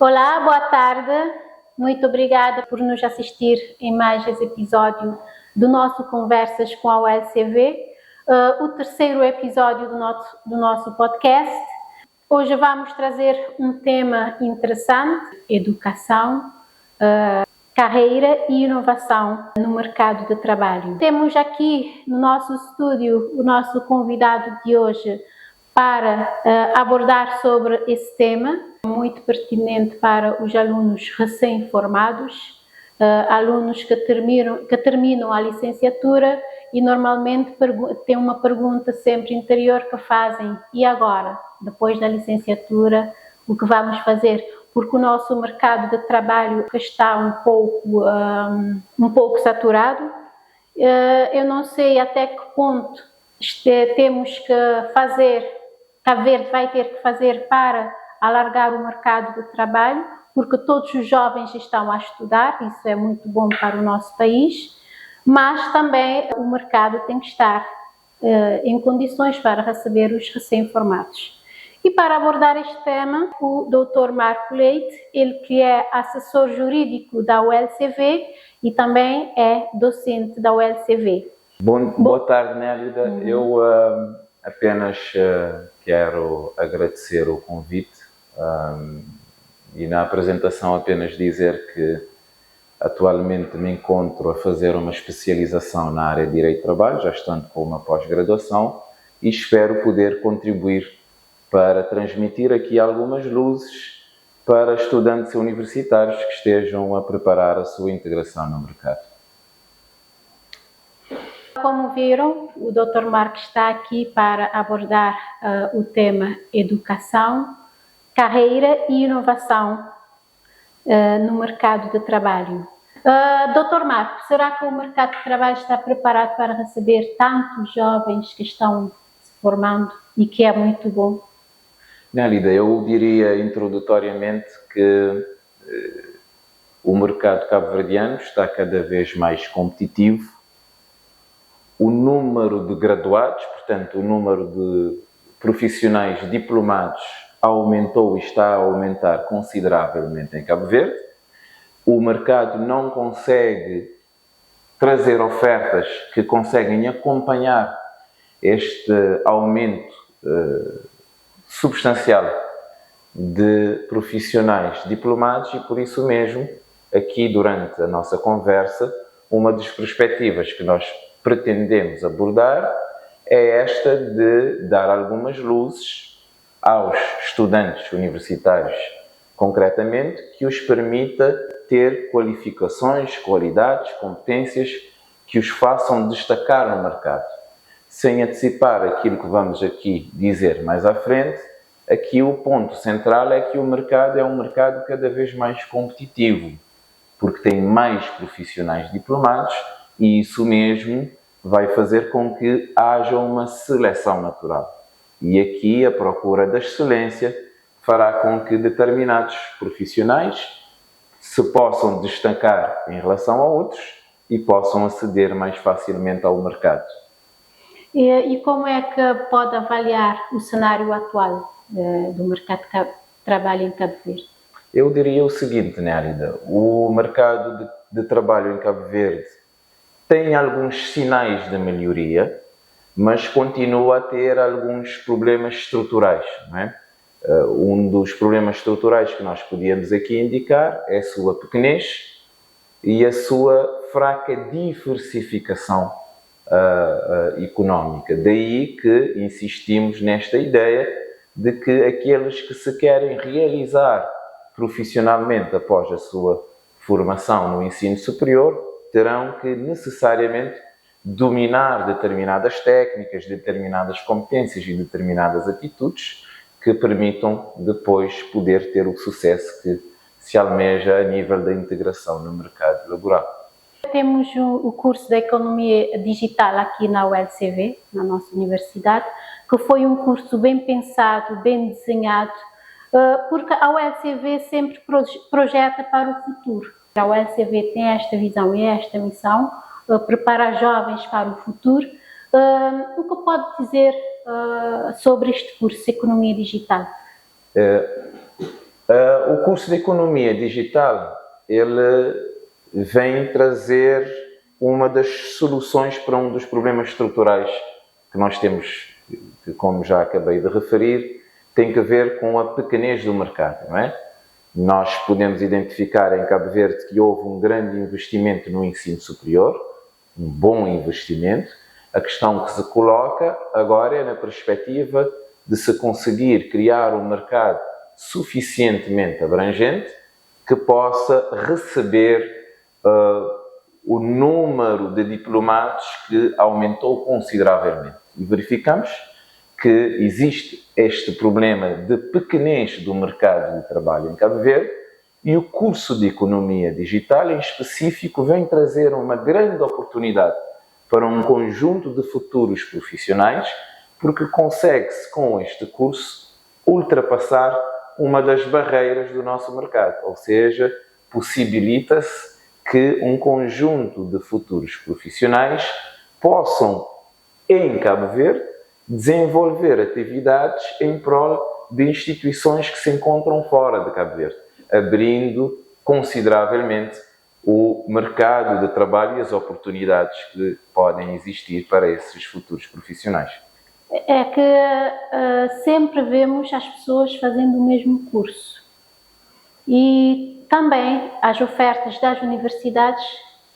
Olá, boa tarde. Muito obrigada por nos assistir em mais esse episódio do nosso Conversas com a ULCV, o terceiro episódio do nosso podcast. Hoje vamos trazer um tema interessante: educação, carreira e inovação no mercado de trabalho. Temos aqui no nosso estúdio o nosso convidado de hoje para abordar sobre esse tema, muito pertinente para os alunos recém-formados, alunos que terminam a licenciatura e normalmente têm uma pergunta sempre interior que fazem: e agora, depois da licenciatura, o que vamos fazer? Porque o nosso mercado de trabalho está um pouco saturado. Eu não sei até que ponto temos que fazer, Cabo Verde vai ter que fazer para alargar o mercado de trabalho, porque todos os jovens estão a estudar, isso é muito bom para o nosso país, mas também o mercado tem que estar em condições para receber os recém-formados. E para abordar este tema, o Dr. Marco Leite, ele que é assessor jurídico da ULCV e também é docente da ULCV. Boa tarde, Nélida. Eu apenas quero agradecer o convite e na apresentação apenas dizer que atualmente me encontro a fazer uma especialização na área de Direito do Trabalho, já estando com uma pós-graduação, e espero poder contribuir para transmitir aqui algumas luzes para estudantes universitários que estejam a preparar a sua integração no mercado. Como viram, o Dr. Marco está aqui para abordar o tema educação, carreira e inovação no mercado de trabalho. Dr. Marco, será que o mercado de trabalho está preparado para receber tantos jovens que estão se formando e que é muito bom? Nélida, eu diria introdutoriamente que o mercado cabo-verdiano está cada vez mais competitivo. O número de graduados, portanto, o número de profissionais diplomados aumentou e está a aumentar consideravelmente em Cabo Verde. O mercado não consegue trazer ofertas que conseguem acompanhar este aumento substancial de profissionais diplomados e, por isso mesmo, aqui durante a nossa conversa, uma das perspectivas que nós pretendemos abordar é esta de dar algumas luzes aos estudantes universitários, concretamente, que os permita ter qualificações, qualidades, competências que os façam destacar no mercado. Sem antecipar aquilo que vamos aqui dizer mais à frente, aqui o ponto central é que o mercado é um mercado cada vez mais competitivo, porque tem mais profissionais diplomados e isso mesmo vai fazer com que haja uma seleção natural. E aqui a procura da excelência fará com que determinados profissionais se possam destacar em relação a outros e possam aceder mais facilmente ao mercado. E como é que pode avaliar o cenário atual do mercado de trabalho em Cabo Verde? Eu diria o seguinte, Nélida, o mercado de trabalho em Cabo Verde tem alguns sinais de melhoria, mas continua a ter alguns problemas estruturais, não é? Um dos problemas estruturais que nós podíamos aqui indicar é a sua pequenez e a sua fraca diversificação económica. Daí que insistimos nesta ideia de que aqueles que se querem realizar profissionalmente após a sua formação no ensino superior terão que necessariamente dominar determinadas técnicas, determinadas competências e determinadas atitudes que permitam depois poder ter o sucesso que se almeja a nível da integração no mercado laboral. Temos o curso da Economia Digital aqui na ULCV, na nossa universidade, que foi um curso bem pensado, bem desenhado, porque a ULCV sempre projeta para o futuro. A ULCV tem esta visão e esta missão, preparar jovens para o futuro. O que pode dizer sobre este curso de Economia Digital? O curso de Economia Digital, ele vem trazer uma das soluções para um dos problemas estruturais que nós temos, que, como já acabei de referir, tem que ver com a pequenez do mercado, não é? Nós podemos identificar em Cabo Verde que houve um grande investimento no ensino superior, um bom investimento. A questão que se coloca agora é na perspectiva de se conseguir criar um mercado suficientemente abrangente que possa receber o número de diplomados que aumentou consideravelmente. E verificamos que existe este problema de pequenez do mercado de trabalho em Cabo Verde e o curso de Economia Digital, em específico, vem trazer uma grande oportunidade para um conjunto de futuros profissionais, porque consegue-se, com este curso, ultrapassar uma das barreiras do nosso mercado, ou seja, possibilita-se que um conjunto de futuros profissionais possam, em Cabo Verde, desenvolver atividades em prol de instituições que se encontram fora de Cabo Verde, abrindo consideravelmente o mercado de trabalho e as oportunidades que podem existir para esses futuros profissionais. É que sempre vemos as pessoas fazendo o mesmo curso e também as ofertas das universidades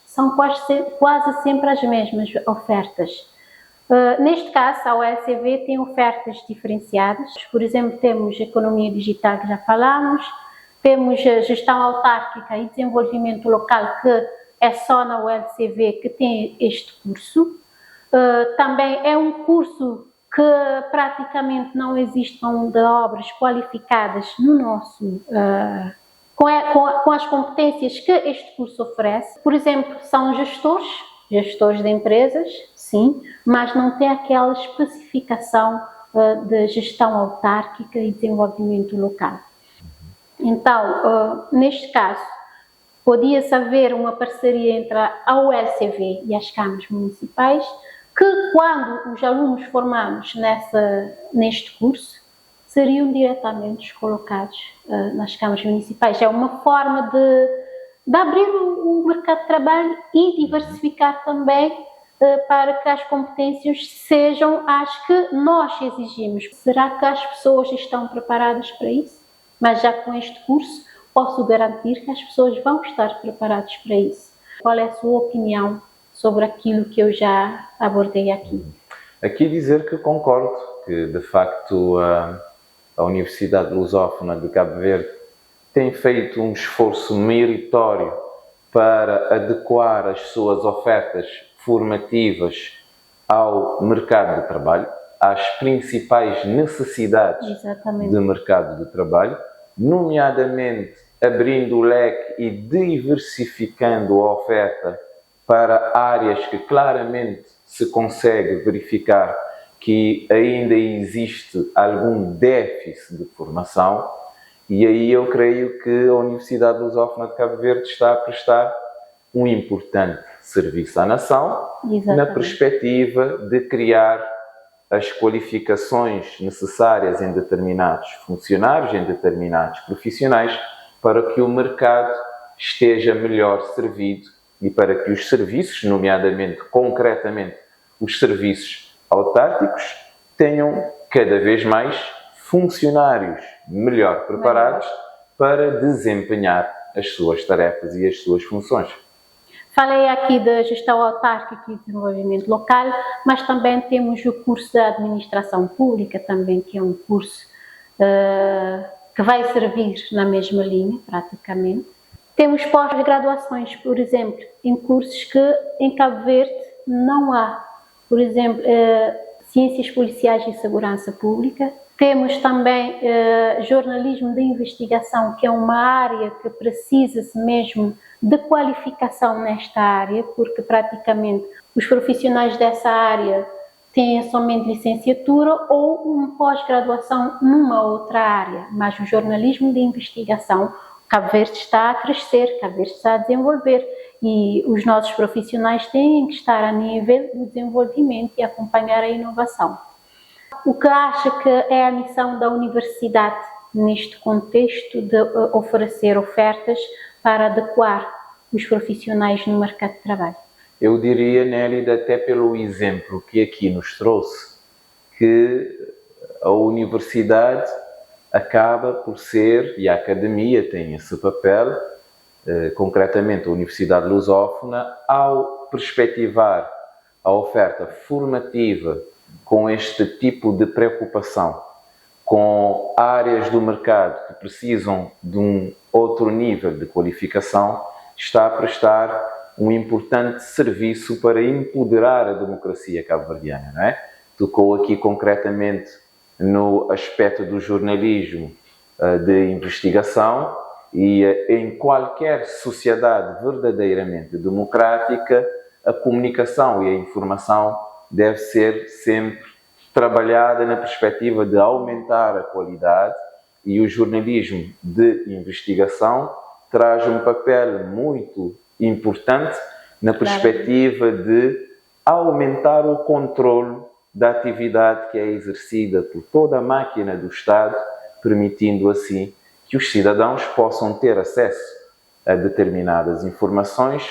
são quase sempre as mesmas ofertas. Neste caso, a OLCV tem ofertas diferenciadas. Por exemplo, temos Economia Digital, que já falámos, temos Gestão Autárquica e Desenvolvimento Local, que é só na OLCV que tem este curso. Também é um curso que praticamente não existe mão de obras qualificadas no nosso, com as competências que este curso oferece. Por exemplo, são gestores de empresas, sim, mas não tem aquela especificação de gestão autárquica e desenvolvimento local. Então, neste caso, podia-se haver uma parceria entre a ULCV e as câmaras municipais, que quando os alunos formados neste curso, seriam diretamente colocados nas câmaras municipais. É uma forma de abrir o mercado de trabalho e diversificar também para que as competências sejam as que nós exigimos. Será que as pessoas estão preparadas para isso? Mas já com este curso posso garantir que as pessoas vão estar preparadas para isso. Qual é a sua opinião sobre aquilo que eu já abordei aqui? Aqui dizer que concordo, que de facto a Universidade Lusófona de Cabo Verde tem feito um esforço meritório para adequar as suas ofertas formativas ao mercado de trabalho, às principais necessidades Exatamente. do mercado de trabalho, nomeadamente abrindo o leque e diversificando a oferta para áreas que claramente se consegue verificar que ainda existe algum déficit de formação, e aí eu creio que a Universidade Lusófona de Cabo Verde está a prestar um importante serviço à nação. Exatamente. Na perspectiva de criar as qualificações necessárias em determinados funcionários, em determinados profissionais, para que o mercado esteja melhor servido e para que os serviços, nomeadamente, concretamente, os serviços autárquicos, tenham cada vez mais funcionários melhor preparados para desempenhar as suas tarefas e as suas funções. Falei aqui da gestão autárquica e desenvolvimento local, mas também temos o curso de administração pública, também, que é um curso que vai servir na mesma linha, praticamente. Temos pós-graduações, por exemplo, em cursos que em Cabo Verde não há. Por exemplo, Ciências Policiais e Segurança Pública. Temos também jornalismo de investigação, que é uma área que precisa-se mesmo de qualificação nesta área, porque praticamente os profissionais dessa área têm somente licenciatura ou uma pós-graduação numa outra área, mas o jornalismo de investigação, Cabo Verde está a crescer, Cabo Verde está a desenvolver e os nossos profissionais têm que estar a nível do desenvolvimento e acompanhar a inovação. O que acha que é a missão da universidade neste contexto de oferecer ofertas para adequar os profissionais no mercado de trabalho? Eu diria, Nélida, até pelo exemplo que aqui nos trouxe, que a universidade acaba por ser, e a academia tem esse papel, concretamente a Universidade Lusófona, ao perspectivar a oferta formativa com este tipo de preocupação, com áreas do mercado que precisam de um outro nível de qualificação, está a prestar um importante serviço para empoderar a democracia cabo-verdiana, não é? Tocou aqui concretamente no aspecto do jornalismo de investigação e em qualquer sociedade verdadeiramente democrática, a comunicação e a informação deve ser sempre trabalhada na perspectiva de aumentar a qualidade, e o jornalismo de investigação traz um papel muito importante na perspectiva de aumentar o controle da atividade que é exercida por toda a máquina do Estado, permitindo assim que os cidadãos possam ter acesso a determinadas informações,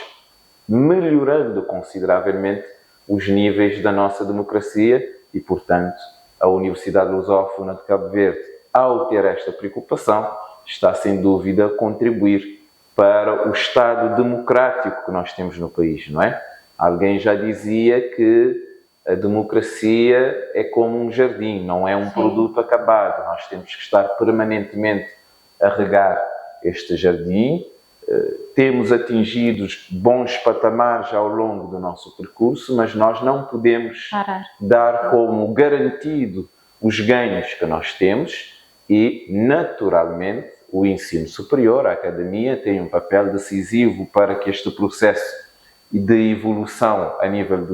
melhorando consideravelmente os níveis da nossa democracia e, portanto, a Universidade Lusófona de Cabo Verde, ao ter esta preocupação, está sem dúvida a contribuir para o Estado democrático que nós temos no país, não é? Alguém já dizia que a democracia é como um jardim, não é um produto acabado. Nós temos que estar permanentemente a regar este jardim. Temos atingido bons patamares ao longo do nosso percurso, mas nós não podemos dar como garantido os ganhos que nós temos e, naturalmente, o ensino superior, a academia, tem um papel decisivo para que este processo de evolução a nível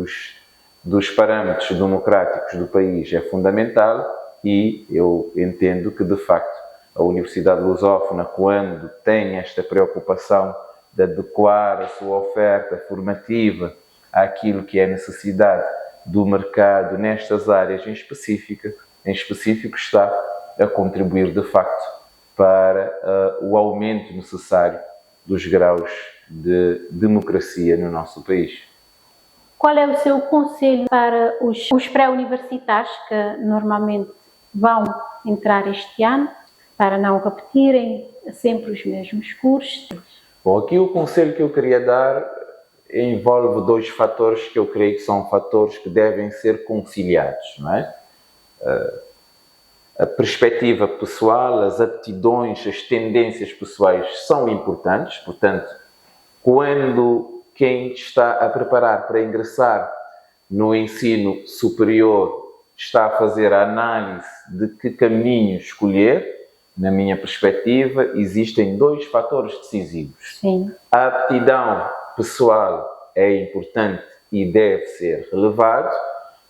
dos parâmetros democráticos do país é fundamental, e eu entendo que, de facto, a Universidade Lusófona, quando tem esta preocupação de adequar a sua oferta formativa àquilo que é a necessidade do mercado nestas áreas em específico está a contribuir, de facto, para o aumento necessário dos graus de democracia no nosso país. Qual é o seu conselho para os pré-universitários que normalmente vão entrar este ano, para não repetirem sempre os mesmos cursos? Bom, aqui o conselho que eu queria dar envolve dois fatores que eu creio que são fatores que devem ser conciliados, não é? A perspectiva pessoal, as aptidões, as tendências pessoais são importantes, portanto, quando quem está a preparar para ingressar no ensino superior está a fazer a análise de que caminho escolher, na minha perspectiva, existem dois fatores decisivos. Sim. A aptidão pessoal é importante e deve ser relevado,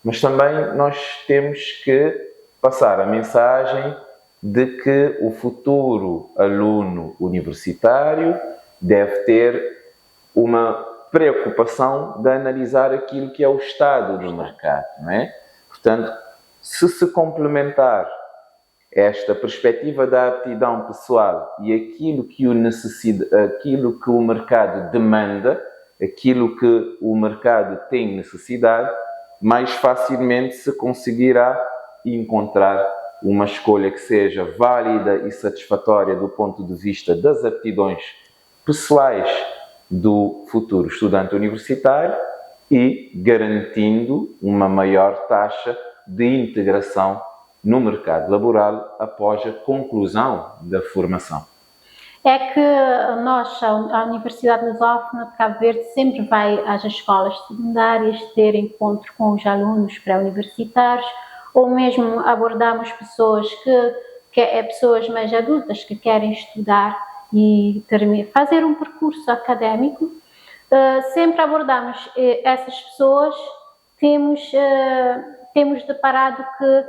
mas também nós temos que passar a mensagem de que o futuro aluno universitário deve ter uma preocupação de analisar aquilo que é o estado do mercado, não é? Portanto, se complementar esta perspectiva da aptidão pessoal e aquilo que o mercado demanda, aquilo que o mercado tem necessidade, mais facilmente se conseguirá encontrar uma escolha que seja válida e satisfatória do ponto de vista das aptidões pessoais do futuro estudante universitário e garantindo uma maior taxa de integração no mercado laboral após a conclusão da formação. É que nós, a Universidade Lusófona de Cabo Verde, sempre vai às escolas secundárias ter encontro com os alunos pré-universitários, ou mesmo abordamos pessoas pessoas mais adultas que querem estudar e fazer um percurso académico. Sempre abordamos essas pessoas, temos deparado que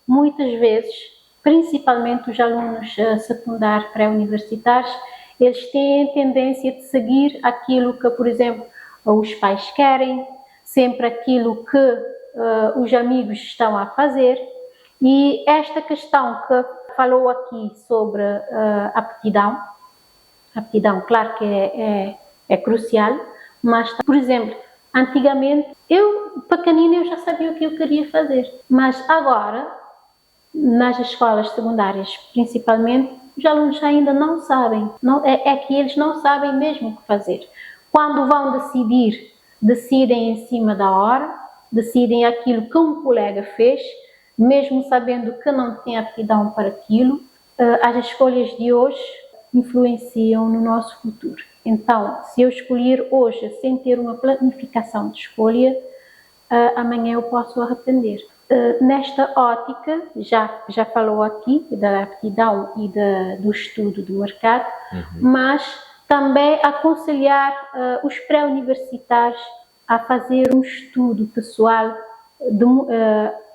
muitas vezes, principalmente os alunos secundários pré-universitários, eles têm a tendência de seguir aquilo que, por exemplo, os pais querem, sempre aquilo que os amigos estão a fazer, e esta questão que falou aqui sobre aptidão. Aptidão, claro que é crucial, mas, por exemplo, antigamente, pequenina, eu já sabia o que eu queria fazer, mas agora, nas escolas secundárias principalmente, os alunos ainda não sabem, é que eles não sabem mesmo o que fazer. Quando vão decidir, decidem em cima da hora, decidem aquilo que um colega fez, mesmo sabendo que não tem aptidão para aquilo. As escolhas de hoje influenciam no nosso futuro. Então, se eu escolher hoje sem ter uma planificação de escolha, amanhã eu posso arrepender. Nesta ótica, já falou aqui da aptidão e do estudo do mercado, mas também aconselhar os pré-universitários a fazer um estudo pessoal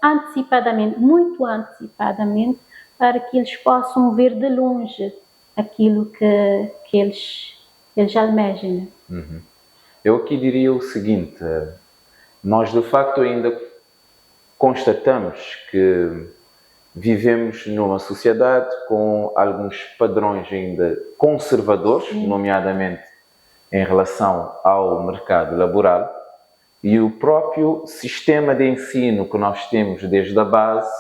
antecipadamente, muito antecipadamente, para que eles possam ver de longe aquilo que eles almejam. Eu aqui diria o seguinte: nós de facto ainda constatamos que vivemos numa sociedade com alguns padrões ainda conservadores, nomeadamente em relação ao mercado laboral, e o próprio sistema de ensino que nós temos desde a base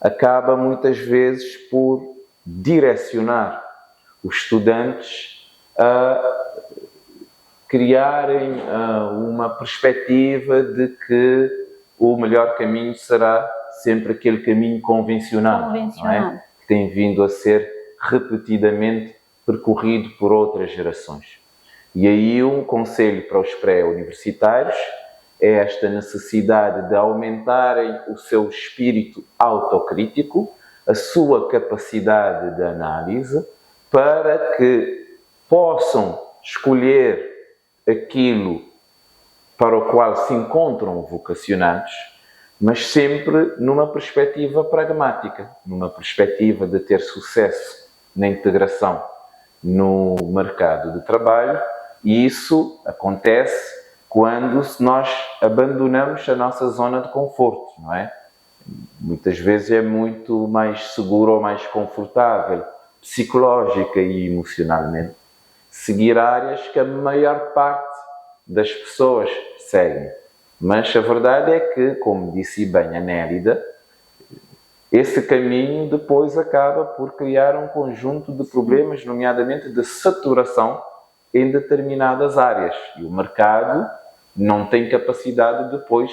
acaba muitas vezes por direcionar os estudantes a criarem uma perspectiva de que o melhor caminho será sempre aquele caminho convencional. Não é? Que tem vindo a ser repetidamente percorrido por outras gerações. E aí um conselho para os pré-universitários é esta necessidade de aumentarem o seu espírito autocrítico, a sua capacidade de análise, para que possam escolher aquilo para o qual se encontram vocacionados, mas sempre numa perspectiva pragmática, numa perspectiva de ter sucesso na integração no mercado de trabalho, e isso acontece quando nós abandonamos a nossa zona de conforto, não é? Muitas vezes é muito mais seguro ou mais confortável, psicológica e emocionalmente, seguir áreas que a maior parte das pessoas seguem. Mas a verdade é que, como disse bem a Nélida, esse caminho depois acaba por criar um conjunto de problemas, nomeadamente de saturação em determinadas áreas. E o mercado não tem capacidade depois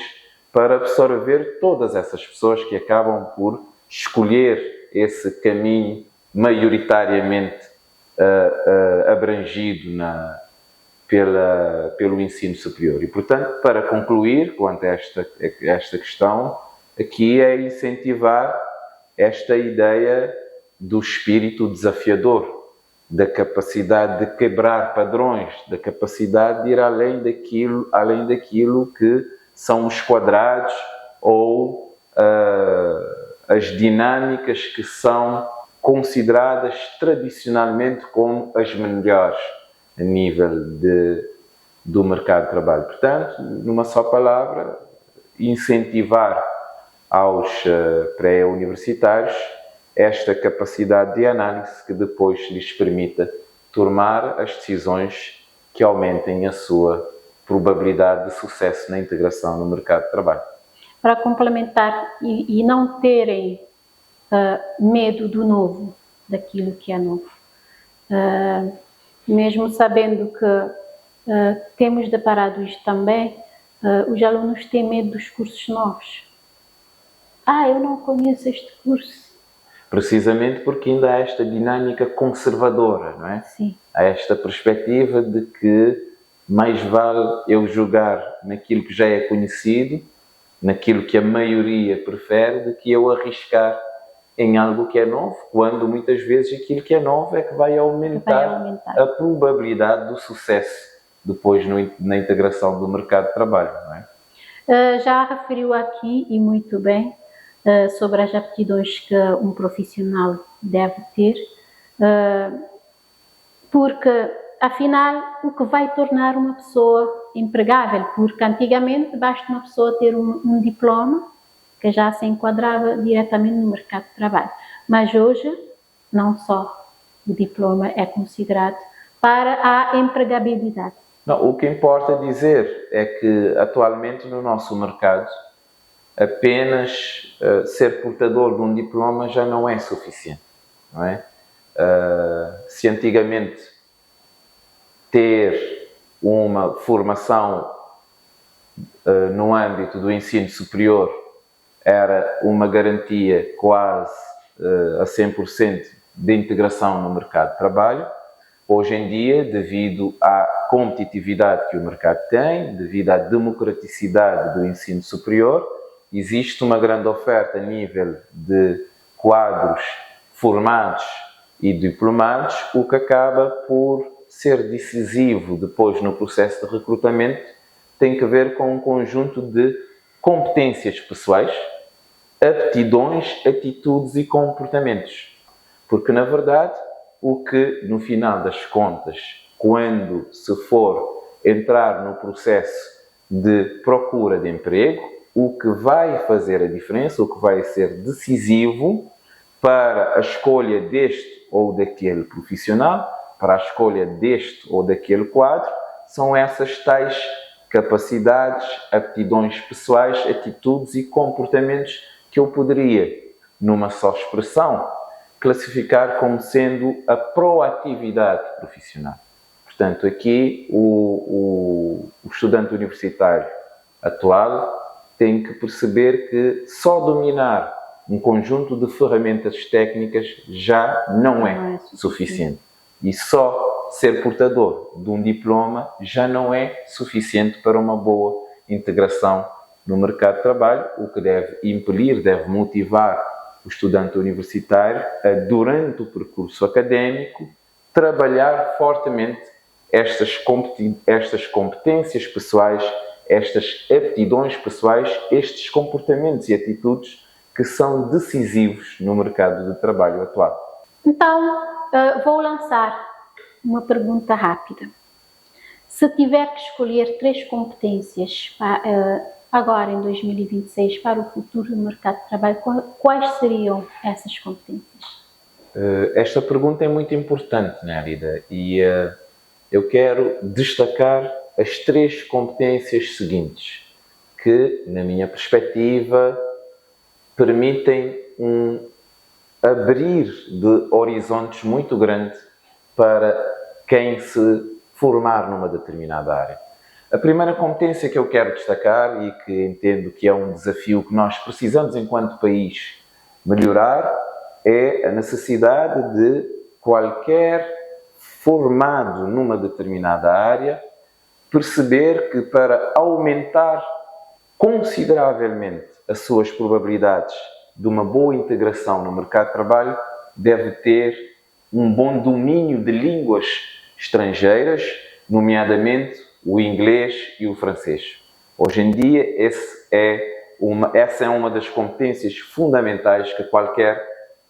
para absorver todas essas pessoas que acabam por escolher esse caminho maioritariamente abrangido pelo ensino superior. E, portanto, para concluir quanto a esta questão, aqui é incentivar esta ideia do espírito desafiador, da capacidade de quebrar padrões, da capacidade de ir além daquilo que são os quadrados ou as dinâmicas que são consideradas tradicionalmente como as melhores a nível do mercado de trabalho. Portanto, numa só palavra, incentivar aos pré-universitários esta capacidade de análise que depois lhes permita tomar as decisões que aumentem a sua probabilidade de sucesso na integração no mercado de trabalho. Para complementar e não terem medo do novo, daquilo que é novo. Mesmo sabendo que temos deparado isto também, os alunos têm medo dos cursos novos. Eu não conheço este curso. Precisamente porque ainda há esta dinâmica conservadora, não é? Sim. Há esta perspectiva de que mais vale eu jogar naquilo que já é conhecido, naquilo que a maioria prefere, do que eu arriscar em algo que é novo, quando muitas vezes aquilo que é novo é que vai aumentar a probabilidade do sucesso depois na integração do mercado de trabalho, não é? Já referiu aqui, e muito bem, sobre as aptidões que um profissional deve ter, porque, afinal, o que vai tornar uma pessoa empregável, porque antigamente basta uma pessoa ter um diploma que já se enquadrava diretamente no mercado de trabalho. Mas hoje, não só o diploma é considerado para a empregabilidade. Não, o que importa dizer é que atualmente no nosso mercado apenas ser portador de um diploma já não é suficiente, não é? Se antigamente ter uma formação no âmbito do ensino superior era uma garantia quase a 100% de integração no mercado de trabalho, hoje em dia, devido à competitividade que o mercado tem, devido à democraticidade do ensino superior, existe uma grande oferta a nível de quadros formados e diplomados, o que acaba por ser decisivo depois no processo de recrutamento, tem que ver com um conjunto de competências pessoais, aptidões, atitudes e comportamentos. Porque, na verdade, o que, no final das contas, quando se for entrar no processo de procura de emprego, o que vai fazer a diferença, o que vai ser decisivo para a escolha deste ou daquele profissional, para a escolha deste ou daquele quadro, são essas tais capacidades, aptidões pessoais, atitudes e comportamentos que eu poderia, numa só expressão, classificar como sendo a proatividade profissional. Portanto, aqui o estudante universitário atual tem que perceber que só dominar um conjunto de ferramentas técnicas já não é suficiente. E só ser portador de um diploma já não é suficiente para uma boa integração no mercado de trabalho, o que deve impelir, deve motivar o estudante universitário a, durante o percurso académico, trabalhar fortemente estas competências pessoais, estas aptidões pessoais, estes comportamentos e atitudes que são decisivos no mercado de trabalho atual. Então, vou lançar uma pergunta rápida. Se tiver que escolher 3 competências agora em 2026 para o futuro do mercado de trabalho, quais seriam essas competências? Esta pergunta é muito importante, Nélida, e eu quero destacar as 3 competências seguintes, que, na minha perspectiva, permitem um abrir de horizontes muito grande para quem se formar numa determinada área. A primeira competência que eu quero destacar e que entendo que é um desafio que nós precisamos, enquanto país, melhorar, é a necessidade de qualquer formado numa determinada área perceber que para aumentar consideravelmente as suas probabilidades de uma boa integração no mercado de trabalho, deve ter um bom domínio de línguas estrangeiras, nomeadamente o inglês e o francês. Hoje em dia, essa é uma das competências fundamentais que qualquer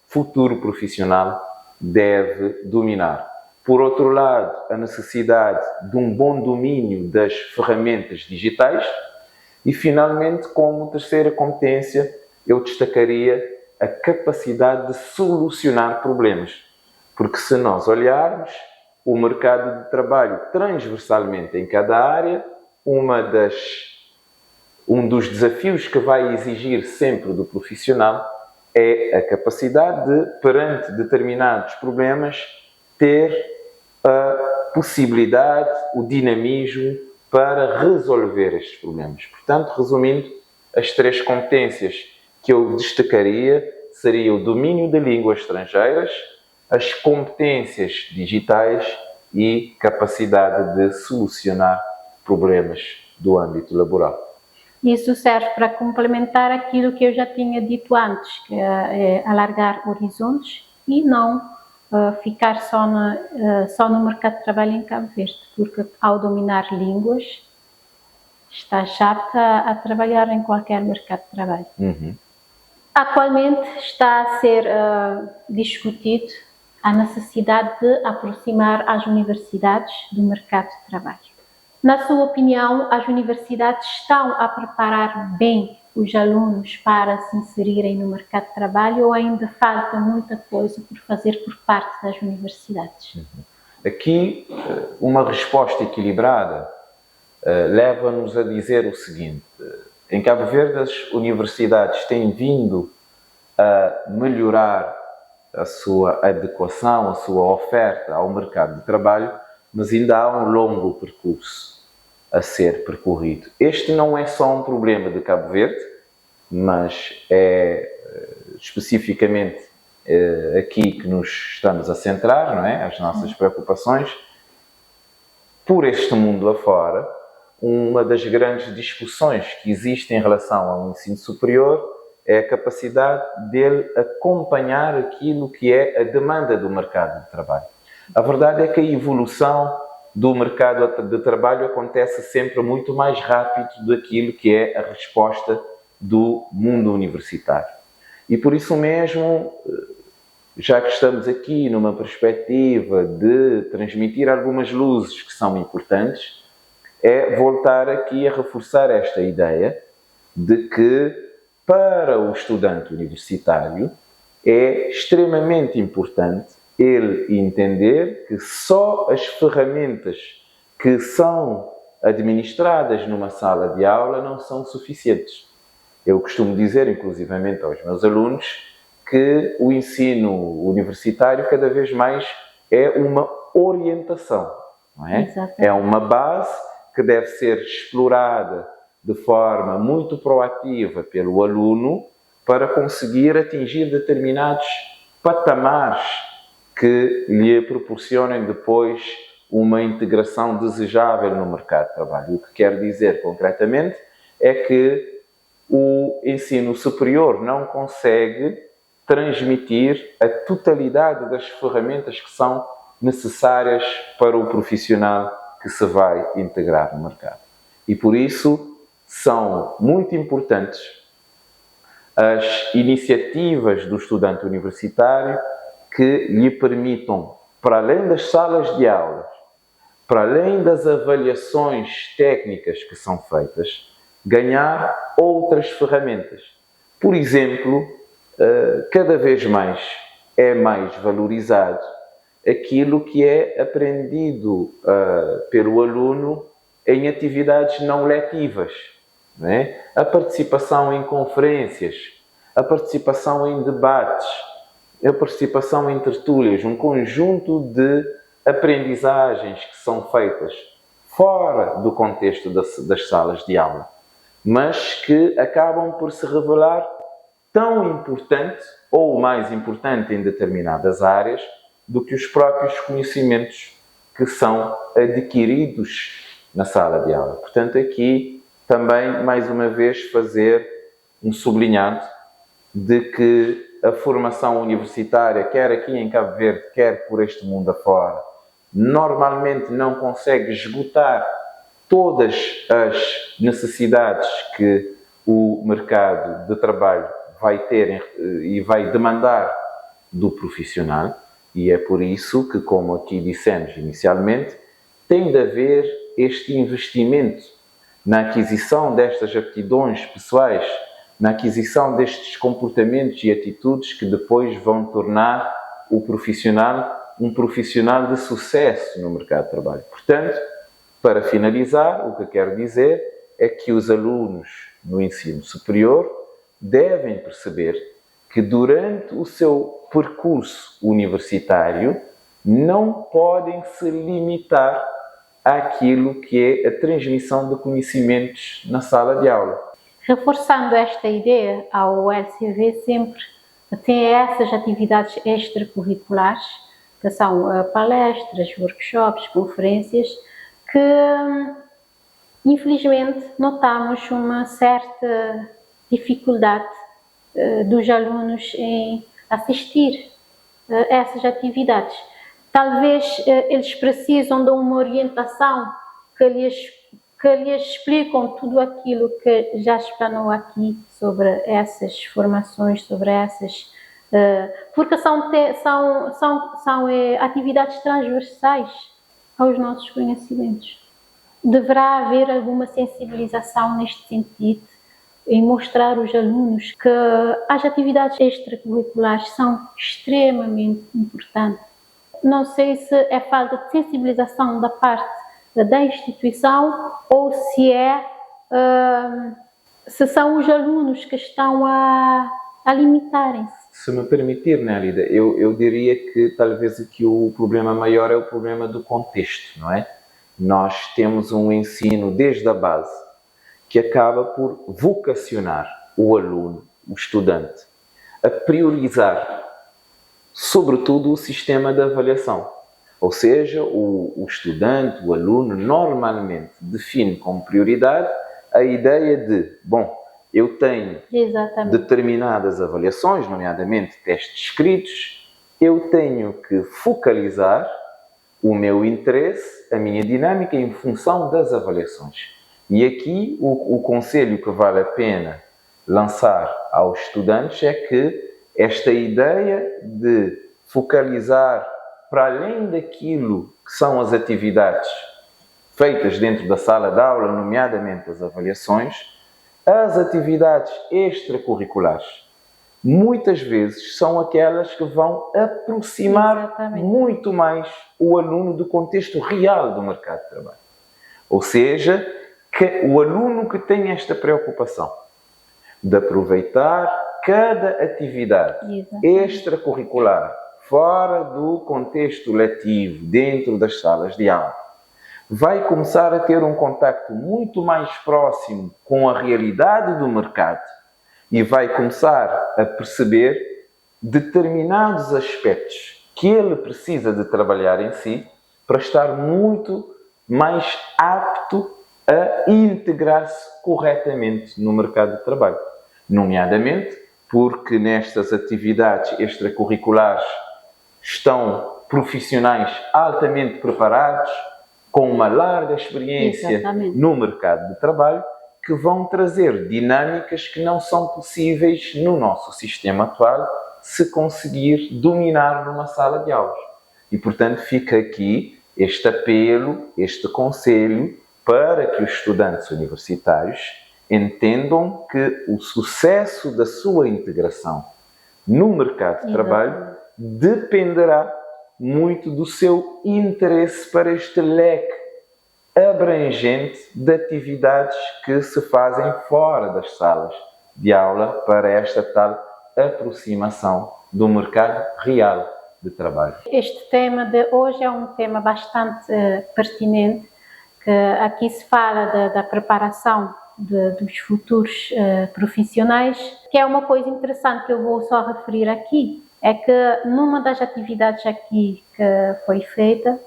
futuro profissional deve dominar. Por outro lado, a necessidade de um bom domínio das ferramentas digitais e, finalmente, como terceira competência, eu destacaria a capacidade de solucionar problemas. Porque se nós olharmos o mercado de trabalho transversalmente em cada área, um dos desafios que vai exigir sempre do profissional é a capacidade de, perante determinados problemas, ter a possibilidade, o dinamismo para resolver estes problemas. Portanto, resumindo, as 3 competências que eu destacaria seria o domínio de línguas estrangeiras, as competências digitais e capacidade de solucionar problemas do âmbito laboral. Isso serve para complementar aquilo que eu já tinha dito antes, que é alargar horizontes e não ficar só no mercado de trabalho em Cabo Verde, porque ao dominar línguas estás apta a trabalhar em qualquer mercado de trabalho. Uhum. Atualmente está a ser discutido a necessidade de aproximar as universidades do mercado de trabalho. Na sua opinião, as universidades estão a preparar bem os alunos para se inserirem no mercado de trabalho, ou ainda falta muita coisa por fazer por parte das universidades? Aqui, uma resposta equilibrada leva-nos a dizer o seguinte: em Cabo Verde, as universidades têm vindo a melhorar a sua adequação, a sua oferta ao mercado de trabalho, mas ainda há um longo percurso a ser percorrido. Este não é só um problema de Cabo Verde, mas é especificamente aqui que nos estamos a centrar, não é? As nossas preocupações. Por este mundo lá fora, uma das grandes discussões que existe em relação ao ensino superior é a capacidade dele acompanhar aquilo que é a demanda do mercado de trabalho. A verdade é que a evolução do mercado de trabalho acontece sempre muito mais rápido daquilo que é a resposta do mundo universitário. E por isso mesmo, já que estamos aqui numa perspectiva de transmitir algumas luzes que são importantes, é voltar aqui a reforçar esta ideia de que, para o estudante universitário, é extremamente importante ele entender que só as ferramentas que são administradas numa sala de aula não são suficientes. Eu costumo dizer, inclusivamente aos meus alunos, que o ensino universitário cada vez mais é uma orientação, não é? Exatamente. É uma base que deve ser explorada de forma muito proativa pelo aluno para conseguir atingir determinados patamares que lhe proporcionem depois uma integração desejável no mercado de trabalho. O que quer dizer concretamente é que o ensino superior não consegue transmitir a totalidade das ferramentas que são necessárias para o profissional que se vai integrar no mercado. E por isso são muito importantes as iniciativas do estudante universitário que lhe permitam, para além das salas de aulas, para além das avaliações técnicas que são feitas, ganhar outras ferramentas. Por exemplo, cada vez mais é mais valorizado aquilo que é aprendido pelo aluno em atividades não letivas, não é? A participação em conferências, a participação em debates, a participação em tertúlias, um conjunto de aprendizagens que são feitas fora do contexto das salas de aula, mas que acabam por se revelar tão importante ou mais importante em determinadas áreas do que os próprios conhecimentos que são adquiridos na sala de aula. Portanto, aqui também, mais uma vez, fazer um sublinhado de que a formação universitária, quer aqui em Cabo Verde, quer por este mundo afora, normalmente não consegue esgotar todas as necessidades que o mercado de trabalho vai ter e vai demandar do profissional, e é por isso que, como aqui dissemos inicialmente, tem de haver este investimento na aquisição destas aptidões pessoais, na aquisição destes comportamentos e atitudes que depois vão tornar o profissional um profissional de sucesso no mercado de trabalho. Portanto, para finalizar, o que quero dizer é que os alunos no ensino superior devem perceber que durante o seu percurso universitário não podem se limitar àquilo que é a transmissão de conhecimentos na sala de aula. Reforçando esta ideia, a ULCV sempre tem essas atividades extracurriculares, que são palestras, workshops, conferências, que infelizmente notamos uma certa dificuldade dos alunos em assistir a essas atividades. Talvez eles precisam de uma orientação que lhes explicam tudo aquilo que já explanou aqui sobre essas formações, sobre essas... porque são atividades transversais aos nossos conhecimentos. Deverá haver alguma sensibilização neste sentido em mostrar aos alunos que as atividades extracurriculares são extremamente importantes. Não sei se é falta de sensibilização da parte da instituição ou se são os alunos que estão a limitarem-se. Se me permitir, Nélida, eu diria que talvez aqui o problema maior é o problema do contexto, não é? Nós temos um ensino desde a base que acaba por vocacionar o aluno, o estudante, a priorizar, sobretudo, o sistema de avaliação. Ou seja, o estudante, o aluno, normalmente define como prioridade a ideia de, bom, eu tenho determinadas avaliações, nomeadamente testes escritos, eu tenho que focalizar o meu interesse, a minha dinâmica em função das avaliações. E aqui o conselho que vale a pena lançar aos estudantes é que esta ideia de focalizar para além daquilo que são as atividades feitas dentro da sala de aula, nomeadamente as avaliações, as atividades extracurriculares, muitas vezes são aquelas que vão aproximar muito mais o aluno do contexto real do mercado de trabalho. Ou seja, que o aluno que tem esta preocupação de aproveitar cada atividade extracurricular fora do contexto letivo, dentro das salas de aula, vai começar a ter um contacto muito mais próximo com a realidade do mercado e vai começar a perceber determinados aspectos que ele precisa de trabalhar em si para estar muito mais apto a integrar-se corretamente no mercado de trabalho. Nomeadamente porque nestas atividades extracurriculares estão profissionais altamente preparados, com uma larga experiência no mercado de trabalho, que vão trazer dinâmicas que não são possíveis no nosso sistema atual se conseguir dominar numa sala de aulas. E, portanto, fica aqui este apelo, este conselho, para que os estudantes universitários entendam que o sucesso da sua integração no mercado de trabalho dependerá muito do seu interesse para este leque abrangente de atividades que se fazem fora das salas de aula para esta tal aproximação do mercado real de trabalho. Este tema de hoje é um tema bastante pertinente, que aqui se fala da preparação dos futuros profissionais, que é uma coisa interessante que eu vou só referir aqui, é que numa das atividades aqui que foi feita,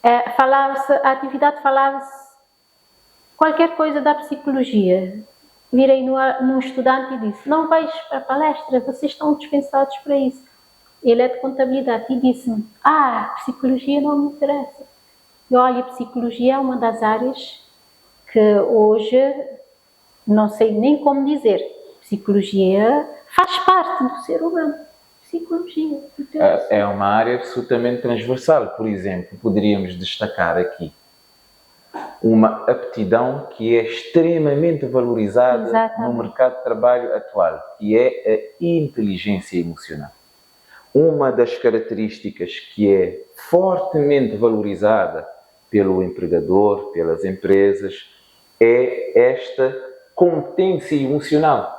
a atividade falava-se qualquer coisa da psicologia. Virei num estudante e disse: não vais para a palestra, vocês estão dispensados para isso. Ele é de contabilidade e disse-me: psicologia não me interessa. E olha, psicologia é uma das áreas que hoje, não sei nem como dizer, psicologia faz parte do ser humano. Psicologia. É uma área absolutamente transversal. Por exemplo, poderíamos destacar aqui uma aptidão que é extremamente valorizada no mercado de trabalho atual, que é a inteligência emocional. Uma das características que é fortemente valorizada pelo empregador, pelas empresas, é esta competência emocional.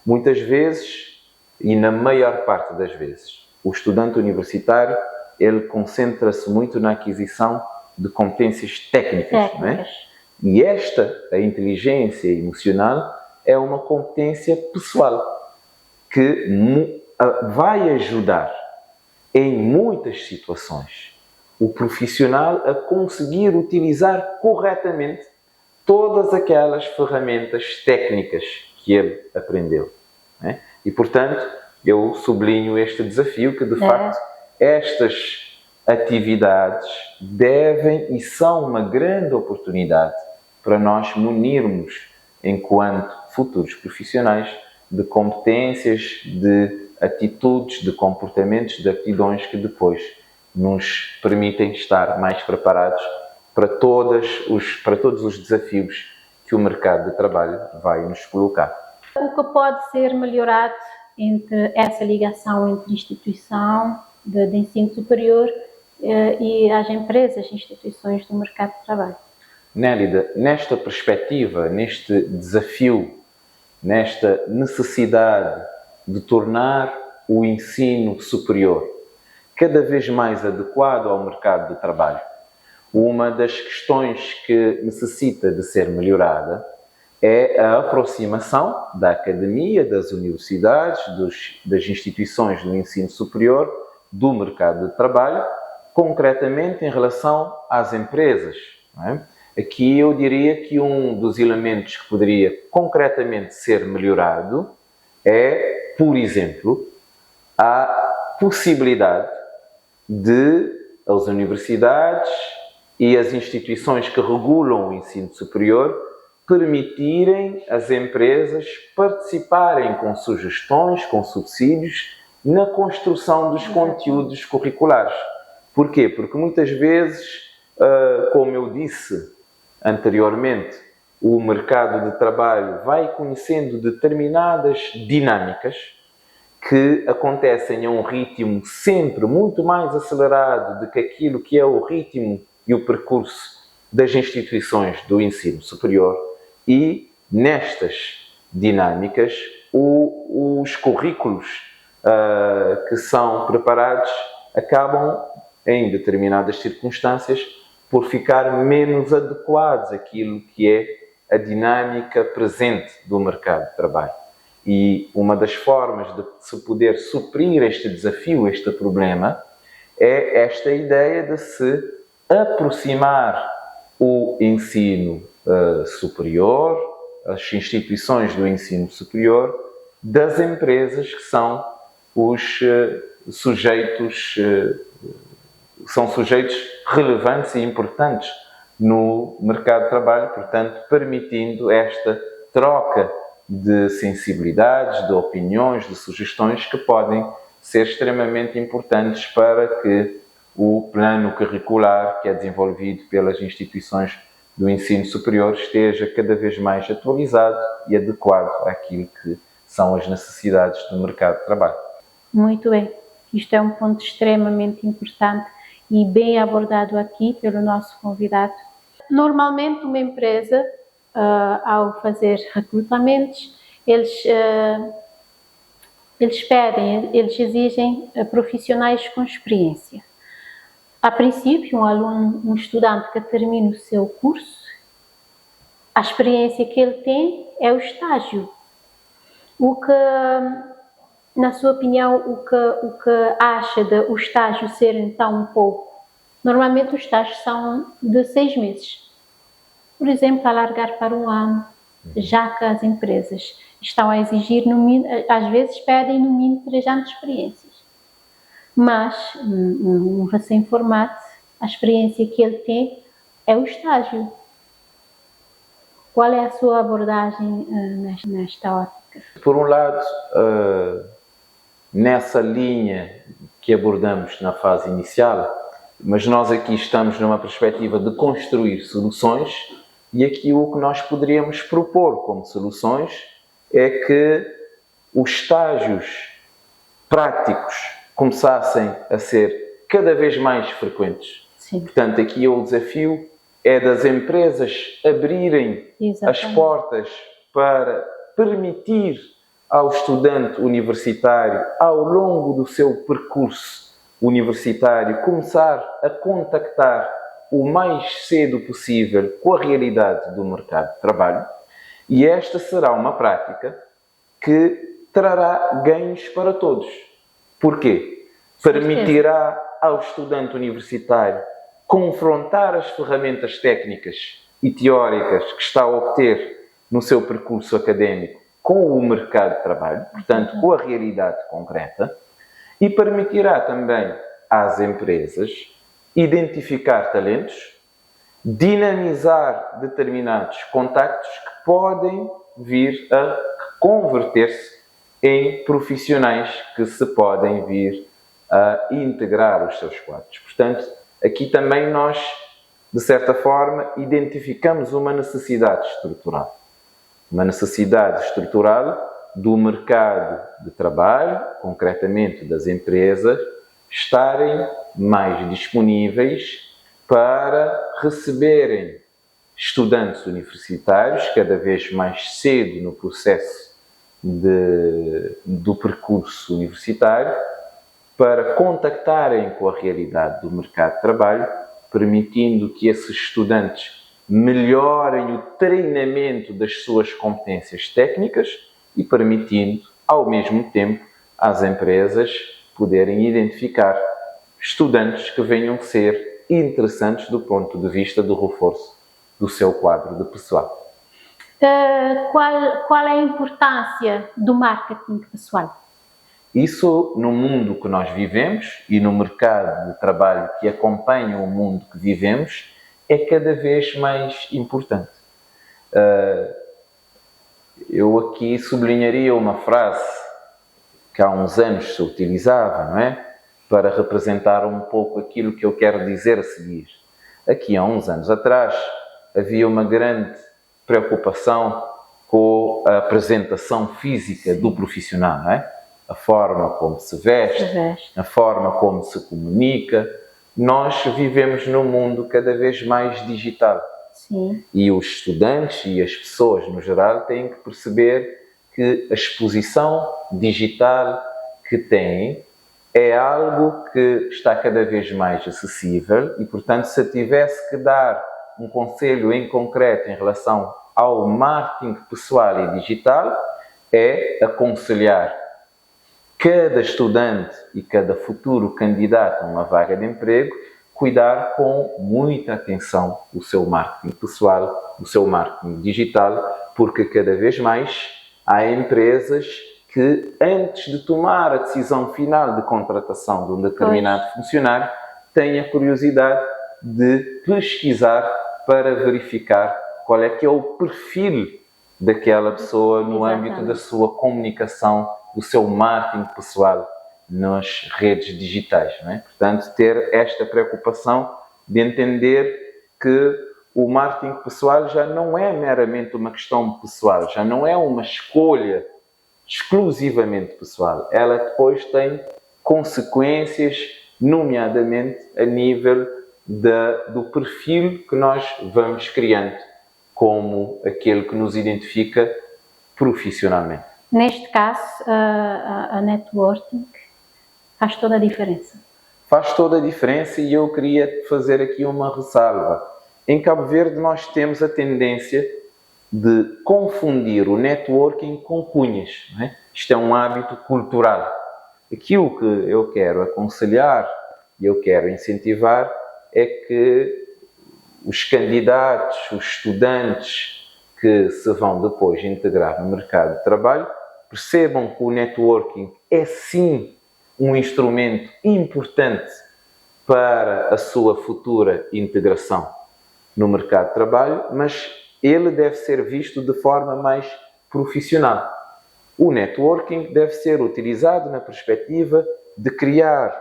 Muitas vezes, e na maior parte das vezes, o estudante universitário, ele concentra-se muito na aquisição de competências técnicas. Não é? E a inteligência emocional, é uma competência pessoal que vai ajudar em muitas situações o profissional a conseguir utilizar corretamente todas aquelas ferramentas técnicas que ele aprendeu. Não é? E, portanto, eu sublinho este desafio que, de facto, estas atividades devem e são uma grande oportunidade para nós munirmos, enquanto futuros profissionais, de competências, de atitudes, de comportamentos, de aptidões que depois nos permitem estar mais preparados para todos os desafios que o mercado de trabalho vai nos colocar. O que pode ser melhorado entre essa ligação entre instituição de ensino superior e as empresas, instituições do mercado de trabalho? Nélida, nesta perspectiva, neste desafio, nesta necessidade de tornar o ensino superior cada vez mais adequado ao mercado de trabalho, uma das questões que necessita de ser melhorada é a aproximação da academia, das universidades, das instituições do ensino superior, do mercado de trabalho, concretamente em relação às empresas. Não é? Aqui eu diria que um dos elementos que poderia concretamente ser melhorado é, por exemplo, a possibilidade de as universidades e as instituições que regulam o ensino superior permitirem às empresas participarem com sugestões, com subsídios, na construção dos conteúdos curriculares. Porquê? Porque muitas vezes, como eu disse anteriormente, o mercado de trabalho vai conhecendo determinadas dinâmicas que acontecem a um ritmo sempre muito mais acelerado do que aquilo que é o ritmo e o percurso das instituições do ensino superior, e nestas dinâmicas os currículos que são preparados acabam, em determinadas circunstâncias, por ficar menos adequados àquilo que é a dinâmica presente do mercado de trabalho. E uma das formas de se poder suprir este desafio, este problema, é esta ideia de se aproximar o ensino superior, as instituições do ensino superior, das empresas que são os sujeitos relevantes e importantes no mercado de trabalho, portanto, permitindo esta troca de sensibilidades, de opiniões, de sugestões que podem ser extremamente importantes para que o plano curricular que é desenvolvido pelas instituições do ensino superior esteja cada vez mais atualizado e adequado àquilo que são as necessidades do mercado de trabalho. Muito bem. Isto é um ponto extremamente importante e bem abordado aqui pelo nosso convidado. Normalmente, uma empresa, ao fazer recrutamentos, eles exigem profissionais com experiência. A princípio, um aluno, um estudante que termina o seu curso, a experiência que ele tem é o estágio. O que, na sua opinião, o que acha de o estágio ser então um pouco? Normalmente os estágios são de 6 meses. Por exemplo, alargar para 1 ano, já que as empresas estão a exigir, no mínimo, às vezes pedem no mínimo 3 anos de experiências. Mas um recém-formado, a experiência que ele tem é o estágio. Qual é a sua abordagem nesta ótica? Por um lado, nessa linha que abordamos na fase inicial, mas nós aqui estamos numa perspectiva de construir soluções, e aqui o que nós poderíamos propor como soluções é que os estágios práticos começassem a ser cada vez mais frequentes. Sim. Portanto, aqui o desafio é das empresas abrirem as portas para permitir ao estudante universitário, ao longo do seu percurso universitário, começar a contactar o mais cedo possível com a realidade do mercado de trabalho, e esta será uma prática que trará ganhos para todos. Porquê? Permitirá ao estudante universitário confrontar as ferramentas técnicas e teóricas que está a obter no seu percurso académico com o mercado de trabalho, portanto, com a realidade concreta, e permitirá também às empresas identificar talentos, dinamizar determinados contactos que podem vir a converter-se em profissionais que se podem vir a integrar os seus quadros. Portanto, aqui também nós de certa forma, identificamos uma necessidade estrutural. Uma necessidade estrutural do mercado de trabalho, concretamente das empresas, estarem mais disponíveis para receberem estudantes universitários cada vez mais cedo no processo do percurso universitário, para contactarem com a realidade do mercado de trabalho, permitindo que esses estudantes melhorem o treinamento das suas competências técnicas e permitindo, ao mesmo tempo, às empresas poderem identificar estudantes que venham ser interessantes do ponto de vista do reforço do seu quadro de pessoal. Qual é a importância do marketing pessoal? Isso, no mundo que nós vivemos e no mercado de trabalho que acompanha o mundo que vivemos, é cada vez mais importante. Eu aqui sublinharia uma frase que há uns anos se utilizava, não é? Para representar um pouco aquilo que eu quero dizer a seguir. Aqui há uns anos atrás havia uma grande preocupação com a apresentação física do profissional, não é? A forma como se veste, a forma como se comunica. Nós vivemos num mundo cada vez mais digital. Sim. E os estudantes e as pessoas, no geral, têm que perceber que a exposição digital que têm é algo que está cada vez mais acessível e, portanto, se eu tivesse que dar um conselho em concreto em relação ao marketing pessoal e digital, é aconselhar cada estudante e cada futuro candidato a uma vaga de emprego cuidar com muita atenção o seu marketing pessoal, o seu marketing digital, porque cada vez mais há empresas que, antes de tomar a decisão final de contratação de um determinado funcionário, têm a curiosidade de pesquisar para verificar qual é que é o perfil daquela pessoa no âmbito da sua comunicação, do seu marketing pessoal nas redes digitais, não é? Portanto, ter esta preocupação de entender que o marketing pessoal já não é meramente uma questão pessoal, já não é uma escolha exclusivamente pessoal. Ela depois tem consequências, nomeadamente a nível do perfil que nós vamos criando como aquele que nos identifica profissionalmente. Neste caso, a networking faz toda a diferença. Faz toda a diferença e eu queria fazer aqui uma ressalva. Em Cabo Verde nós temos a tendência de confundir o networking com cunhas, não é? Isto é um hábito cultural. Aquilo que eu quero aconselhar e eu quero incentivar é que os candidatos, os estudantes que se vão depois integrar no mercado de trabalho percebam que o networking é sim um instrumento importante para a sua futura integração no mercado de trabalho, mas ele deve ser visto de forma mais profissional. O networking deve ser utilizado na perspectiva de criar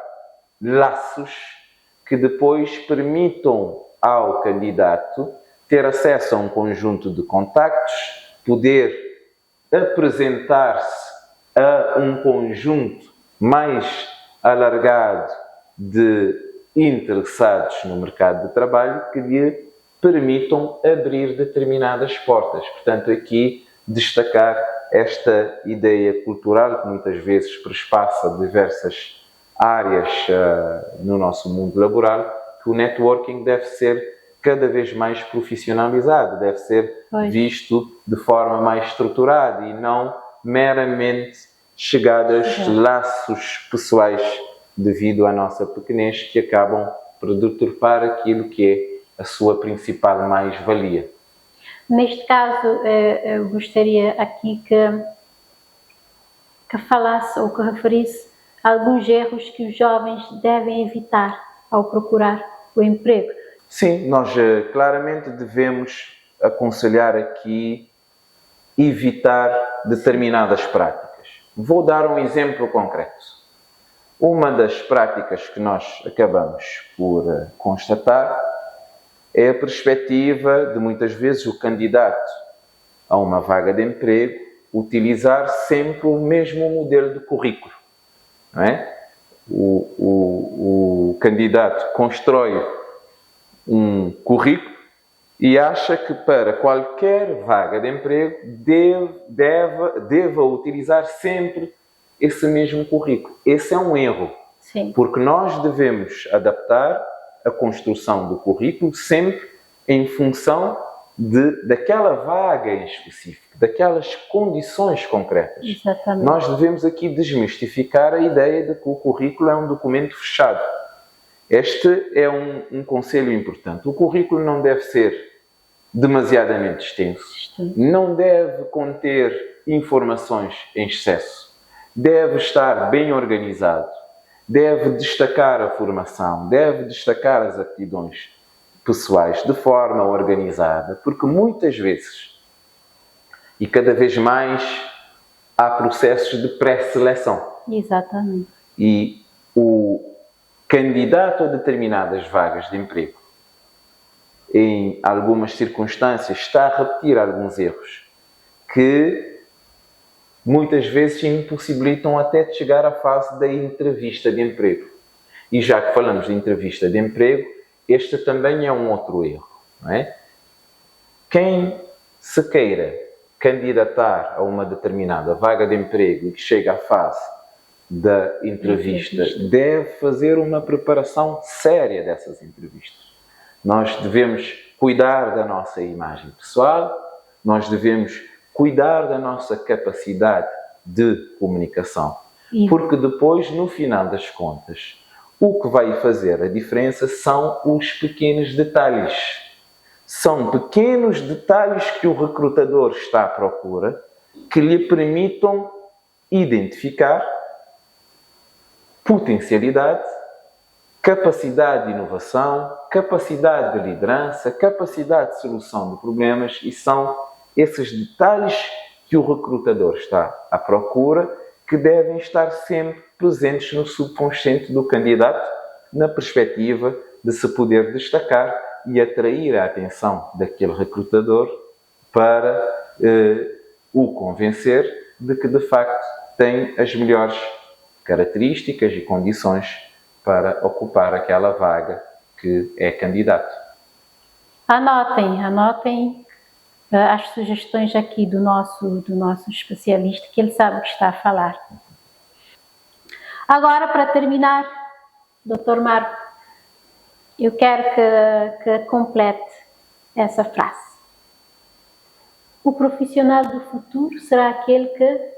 laços que depois permitam ao candidato ter acesso a um conjunto de contactos, poder apresentar-se a um conjunto mais alargado de interessados no mercado de trabalho que lhe permitam abrir determinadas portas. Portanto, aqui destacar esta ideia cultural que muitas vezes perspassa diversas áreas no nosso mundo laboral, que o networking deve ser cada vez mais profissionalizado, deve ser visto de forma mais estruturada e não meramente chegadas laços pessoais devido à nossa pequenez que acabam por deturpar aquilo que é a sua principal mais-valia. Neste caso, eu gostaria aqui que falasse ou que referisse alguns erros que os jovens devem evitar ao procurar o emprego. Sim, nós claramente devemos aconselhar aqui evitar determinadas práticas. Vou dar um exemplo concreto. Uma das práticas que nós acabamos por constatar é a perspectiva de muitas vezes o candidato a uma vaga de emprego utilizar sempre o mesmo modelo de currículo, não é? O candidato constrói um currículo e acha que para qualquer vaga de emprego deva utilizar sempre esse mesmo currículo. Esse é um erro. Sim. Porque nós devemos adaptar a construção do currículo sempre em função daquela vaga em específico, daquelas condições concretas. Exatamente. Nós devemos aqui desmistificar a ideia de que o currículo é um documento fechado. Este é um conselho importante. O currículo não deve ser demasiadamente extenso, não deve conter informações em excesso, deve estar bem organizado, deve destacar a formação, deve destacar as aptidões pessoais de forma organizada, porque muitas vezes, e cada vez mais, há processos de pré-seleção. Exatamente. E o candidato a determinadas vagas de emprego, em algumas circunstâncias, está a repetir alguns erros que muitas vezes impossibilitam até de chegar à fase da entrevista de emprego. E já que falamos de entrevista de emprego, este também é um outro erro, não é? Quem se queira candidatar a uma determinada vaga de emprego e que chega à fase da entrevista, deve fazer uma preparação séria dessas entrevistas. Nós devemos cuidar da nossa imagem pessoal, nós devemos cuidar da nossa capacidade de comunicação. Porque depois, no final das contas, o que vai fazer a diferença são os pequenos detalhes. São pequenos detalhes que o recrutador está à procura que lhe permitam identificar potencialidade, capacidade de inovação, capacidade de liderança, capacidade de solução de problemas, e são esses detalhes que o recrutador está à procura que devem estar sempre presentes no subconsciente do candidato, na perspectiva de se poder destacar e atrair a atenção daquele recrutador para o convencer de que, de facto, tem as melhores características e condições para ocupar aquela vaga que é candidato. Anotem as sugestões aqui do nosso especialista, que ele sabe o que está a falar. Agora, para terminar, Dr. Marco, eu quero que complete essa frase. O profissional do futuro será aquele que...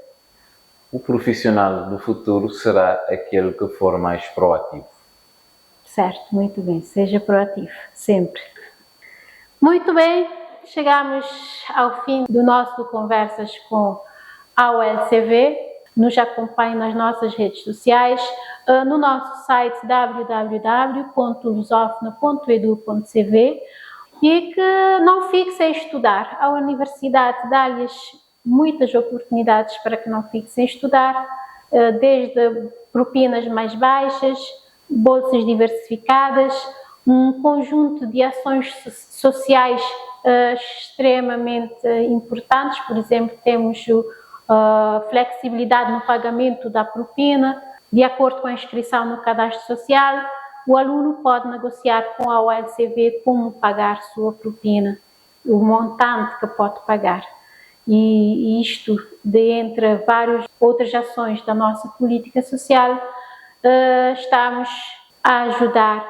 O profissional do futuro será aquele que for mais proativo. Certo, muito bem. Seja proativo, sempre. Muito bem, chegamos ao fim do nosso Conversas com a ULCV. Nos acompanhe nas nossas redes sociais, no nosso site www.lusofna.edu.cv, e que não fique sem estudar. A universidade dá-lhes muitas oportunidades para que não fique sem estudar, desde propinas mais baixas, bolsas diversificadas, um conjunto de ações sociais extremamente importantes. Por exemplo, temos flexibilidade no pagamento da propina, de acordo com a inscrição no cadastro social. O aluno pode negociar com a ULCV como pagar sua propina, o montante que pode pagar. E isto, entre várias outras ações da nossa política social, estamos a ajudar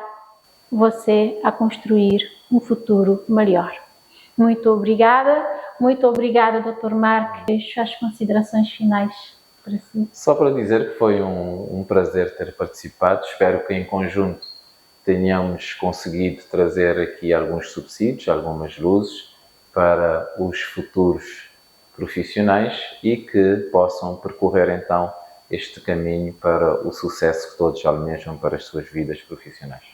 você a construir um futuro melhor. Muito obrigada, Dr. Marco. Deixo as considerações finais para si. Só para dizer que foi um prazer ter participado. Espero que em conjunto tenhamos conseguido trazer aqui alguns subsídios, algumas luzes para os futuros profissionais e que possam percorrer então este caminho para o sucesso que todos almejam para as suas vidas profissionais.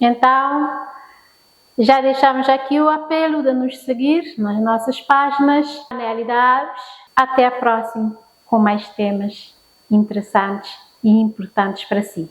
Então, já deixamos aqui o apelo de nos seguir nas nossas páginas, realidades. Até a próxima, com mais temas interessantes e importantes para si.